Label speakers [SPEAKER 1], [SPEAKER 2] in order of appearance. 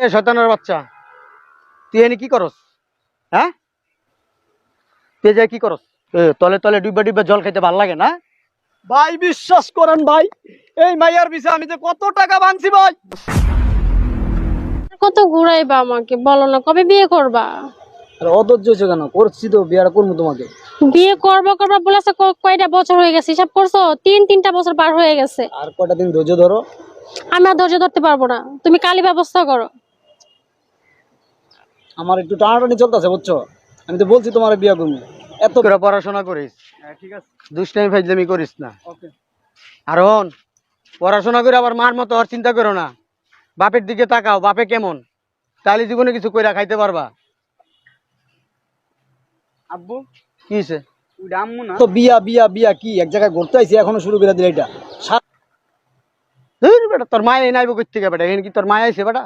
[SPEAKER 1] এ শয়তানের বাচ্চা, তুই এনে কি করস? হ্যাঁ, তুই যাই কি করস? তলে তলে ডুবে ডুবে জল খাইতে ভাল লাগে না?
[SPEAKER 2] ভাই বিশ্বাস করেন ভাই, এই মাইয়ার পিছে আমি যে কত টাকা ভাঙছি ভাই।
[SPEAKER 3] কত ঘুরাইবা আমাকে, বলো না কবে বিয়ে করবা?
[SPEAKER 2] আর অধৈর্য হয়েছে কেন? করছি তো, বিয়েটা করবো তোমাকে।
[SPEAKER 3] বিয়ে করবা করবা বলেছে, কয়টা বছর হয়ে গেছে হিসাব করছো? তিনটা বছর পার হয়ে গেছে।
[SPEAKER 2] আর কয়টা দিন ধৈর্য ধরো।
[SPEAKER 3] আমি আর ধৈর্য ধরতে পারবো না, তুমি কালি ব্যবস্থা করো।
[SPEAKER 2] আমার একটু টানাটানি চলতেছে বুঝছো, আমি তো বলছি তোমার বিয়ে করবো। এত
[SPEAKER 1] তোরা পড়াশোনা করিস,
[SPEAKER 2] ঠিক আছে,
[SPEAKER 1] দুষ্টামি ফাইজলামি করিস না।
[SPEAKER 2] ওকে।
[SPEAKER 1] আর হন, পড়াশোনা করে আবার মার মতো আর চিন্তা করো না। বাপের দিকে তাকাও, বাপে কেমন, তাহলে জীবনে কিছু কইরা খাইতে পারবা।
[SPEAKER 2] আব্বু
[SPEAKER 1] কি হয়েছে?
[SPEAKER 2] ওইটা আম্মু না তো? বিয়া বিয়া বিয়া কি এক জায়গায় ঘুরতে আইছি, এখনো শুরু করে দিলে এটা।
[SPEAKER 1] ধুর বেটা, তোর মায় নাইব কই থেকে বেটা? এখানে কি তোর মায় আইছে বেটা?